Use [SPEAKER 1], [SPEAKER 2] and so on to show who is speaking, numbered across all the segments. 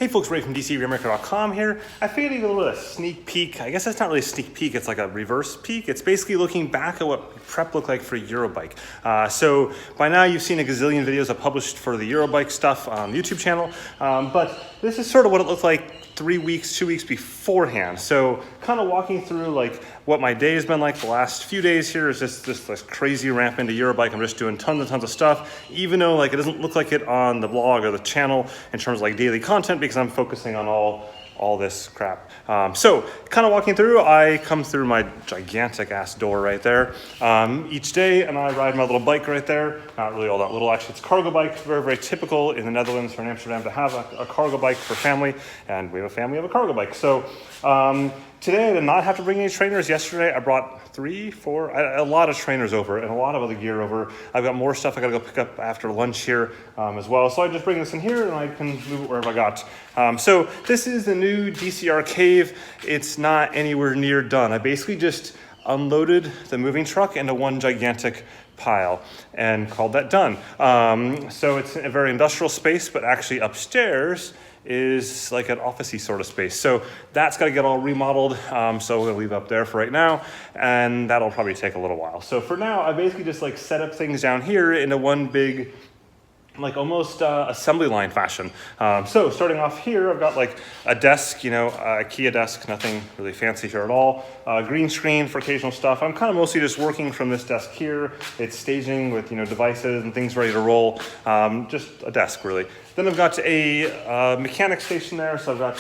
[SPEAKER 1] Hey folks, Ray from DCRainmaker.com here. I figured to give a little bit of a sneak peek. I guess that's not really a sneak peek, it's like a reverse peek. It's basically looking back at what prep looked like for Eurobike. So by now you've seen a gazillion videos I published for the Eurobike stuff on the YouTube channel, but this is sort of what it looked like 2 weeks beforehand. So kind of walking through like what my day has been like the last few days here is just this crazy ramp into Eurobike. I'm just doing tons and tons of stuff, even though like it doesn't look like it on the blog or the channel in terms of like daily content because I'm focusing on all this crap. So kind of walking through, I come through my gigantic ass door right there each day, and I ride my little bike right there. Not really all that little, actually. It's a cargo bike. Very, very typical in the Netherlands or in Amsterdam to have a cargo bike for family, and we have a family of a cargo bike. So today I did not have to bring any trainers. Yesterday I brought 3, 4, a lot of trainers over and a lot of other gear over. I've got more stuff I gotta go pick up after lunch here as well. So I just bring this in here and I can move it wherever I got. So this is the new DCR Cave. It's not anywhere near done. I basically just unloaded the moving truck into one gigantic pile and called that done. So it's a very industrial space, but actually upstairs is like an office-y sort of space. So that's got to get all remodeled. So we're gonna leave up there for right now, and that'll probably take a little while. So for now, I basically just like set up things down here into one big, like almost assembly line fashion. So starting off here, I've got like a desk, a IKEA desk, nothing really fancy here at all. Green screen for occasional stuff. I'm kind of mostly just working from this desk here. It's staging with devices and things ready to roll. Just a desk really. Then I've got a mechanic station there. So I've got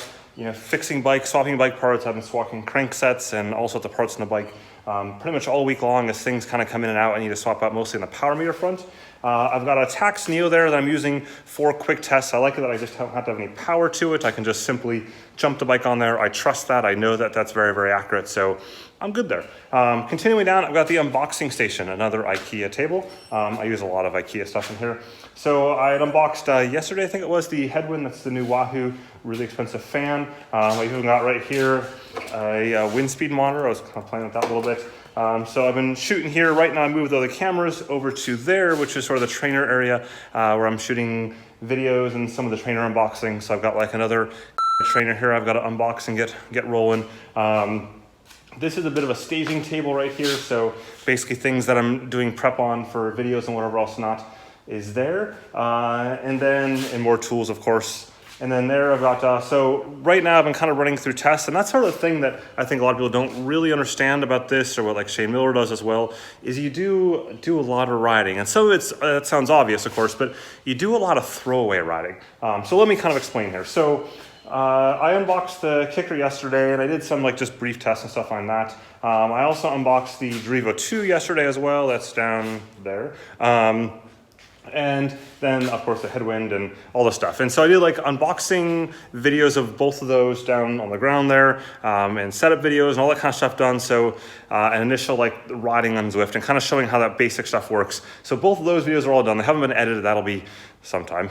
[SPEAKER 1] fixing bikes, swapping bike parts. I've been swapping cranksets and all sorts of parts in the bike pretty much all week long as things kind of come in and out. I need to swap out mostly in the power meter front. I've got a Tax Neo there that I'm using for quick tests. I like it that I just don't have to have any power to it. I can just simply jump the bike on there. I trust that. I know that that's very, very accurate. So I'm good there. Continuing down, I've got the unboxing station, another IKEA table. I use a lot of IKEA stuff in here. So I had unboxed yesterday, I think it was, the Headwind. That's the new Wahoo, really expensive fan. I even got right here a wind speed monitor. I was kind of playing with that a little bit. So I've been shooting here. Right now I moved all the cameras over to there, which is sort of the trainer area where I'm shooting videos and some of the trainer unboxing. So I've got like another trainer here I've got to unbox and get rolling. This is a bit of a staging table right here. So basically things that I'm doing prep on for videos and whatever else not is there. And more tools, of course. And then there I've got, so right now I've been kind of running through tests, and that's sort of the thing that I think a lot of people don't really understand about this, or what like Shane Miller does as well, is you do a lot of riding. And so it sounds obvious, of course, but you do a lot of throwaway riding. So let me kind of explain here. So I unboxed the Kicker yesterday, and I did some like just brief tests and stuff on that. I also unboxed the Drivo 2 yesterday as well. That's down there. And then, of course, the Headwind and all this stuff. And so I did like unboxing videos of both of those down on the ground there, and setup videos and all that kind of stuff done. So an initial like riding on Zwift and kind of showing how that basic stuff works. So both of those videos are all done. They haven't been edited. That'll be sometime.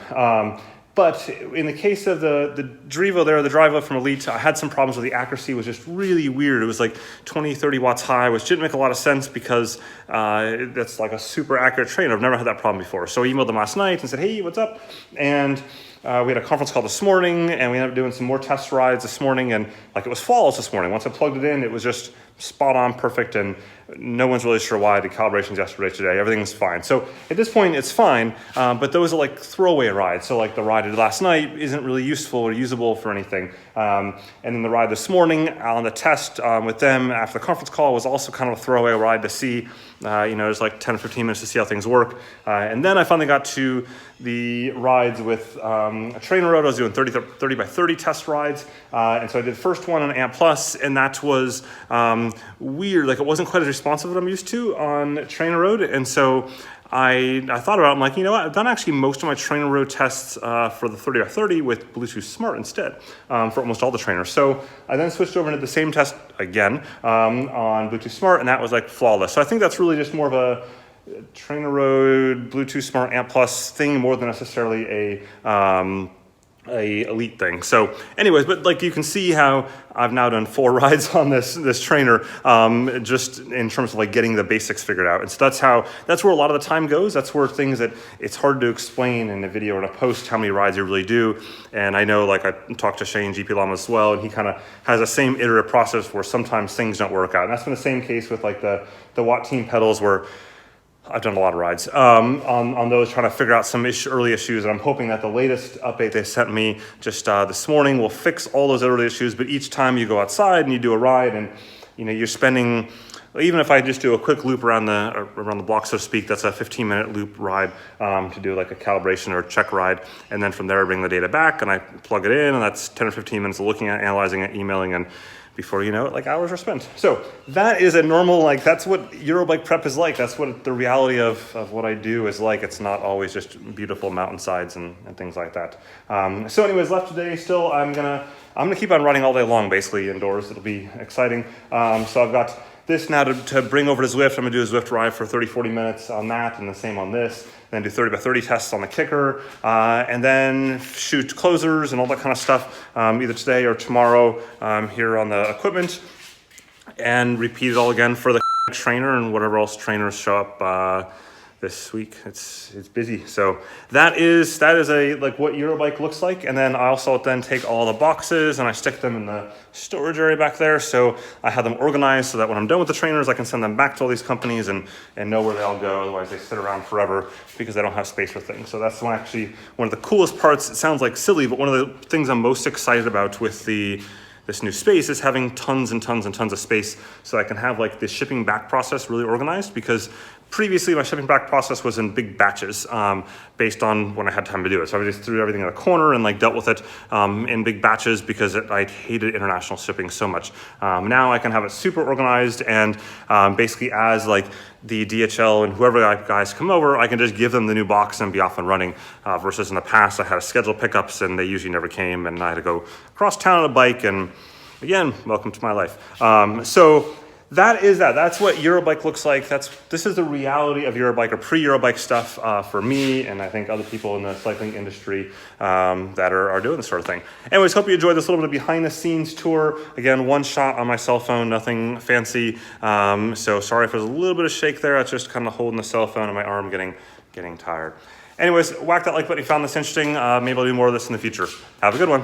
[SPEAKER 1] But in the case of the Drivo there, the Drivo from Elite, I had some problems with the accuracy. It was just really weird. It was like 20, 30 watts high, which didn't make a lot of sense because that's like a super accurate trainer. I've never had that problem before. So I emailed them last night and said, hey, what's up? And we had a conference call this morning, and we ended up doing some more test rides this morning, and like it was flawless this morning. Once I plugged it in, it was just spot on, perfect, and no one's really sure why. The calibrations yesterday, today, everything's fine. So at this point, it's fine, but those are like throwaway rides. So like the ride I did last night isn't really useful or usable for anything. And then the ride this morning on the test with them after the conference call was also kind of a throwaway ride to see, there's like 10 or 15 minutes to see how things work. And then I finally got to the rides with a trainer road. I was doing 30 by 30 test rides. And so I did the first one on Amp Plus, and that was weird. Like it wasn't quite as responsive as I'm used to on trainer road. And so I thought about it. I'm like, you know what? I've done actually most of my trainer road tests for the 30 by 30 with Bluetooth Smart instead for almost all the trainers. So I then switched over into the same test again on Bluetooth Smart, and that was like flawless. So I think that's really just more of a trainer road Bluetooth Smart Amp Plus thing more than necessarily a a elite thing. So anyways, but like you can see how I've now done 4 rides on this trainer, just in terms of like getting the basics figured out. And so that's where a lot of the time goes. That's where things that it's hard to explain in a video or in a post how many rides you really do. And I know, like, I talked to Shane GP Llama as well, and he kind of has the same iterative process where sometimes things don't work out. And that's been the same case with like the Watt Team pedals, where I've done a lot of rides on those, trying to figure out some early issues. And I'm hoping that the latest update they sent me just this morning will fix all those early issues. But each time you go outside and you do a ride, and you're spending, even if I just do a quick loop around the block, so to speak, that's a 15-minute loop ride to do like a calibration or a check ride. And then from there, I bring the data back and I plug it in, and that's 10 or 15 minutes of looking at, analyzing it, emailing, and before you know it, like, hours are spent. So that is a normal, like, that's what Eurobike prep is like. That's what the reality of what I do is like. It's not always just beautiful mountainsides and things like that. So anyways, left today still, I'm gonna keep on running all day long, basically indoors. It'll be exciting. So I've got this now to bring over to Zwift. I'm gonna do a Zwift ride for 30-40 minutes on that, and the same on this. Then do 30x30 tests on the kicker, and then shoot closers and all that kind of stuff, either today or tomorrow here on the equipment, and repeat it all again for the trainer and whatever else trainers show up this week. It's busy. So that is like what Eurobike looks like. And then I also then take all the boxes and I stick them in the storage area back there. So I have them organized so that when I'm done with the trainers, I can send them back to all these companies and know where they all go. Otherwise they sit around forever because they don't have space for things. So that's one of the coolest parts. It sounds like silly, but one of the things I'm most excited about with this new space is having tons and tons and tons of space, so I can have like the shipping back process really organized, because previously my shipping back process was in big batches based on when I had time to do it. So I just threw everything in a corner and like dealt with it in big batches because I hated international shipping so much. Now I can have it super organized, and basically as like the DHL and whoever guys come over, I can just give them the new box and be off and running, versus in the past I had to schedule pickups and they usually never came, and I had to go across town on a bike, and again, welcome to my life. So that's what Eurobike looks like. This is the reality of Eurobike, or pre-Eurobike stuff for me, and I think other people in the cycling industry that are doing this sort of thing. Anyways, hope you enjoyed this little bit of behind the scenes tour. Again, one shot on my cell phone, nothing fancy. So sorry if there's a little bit of shake there. It's just kind of holding the cell phone and my arm getting tired. Anyways, whack that like button if you found this interesting. Maybe I'll do more of this in the future. Have a good one.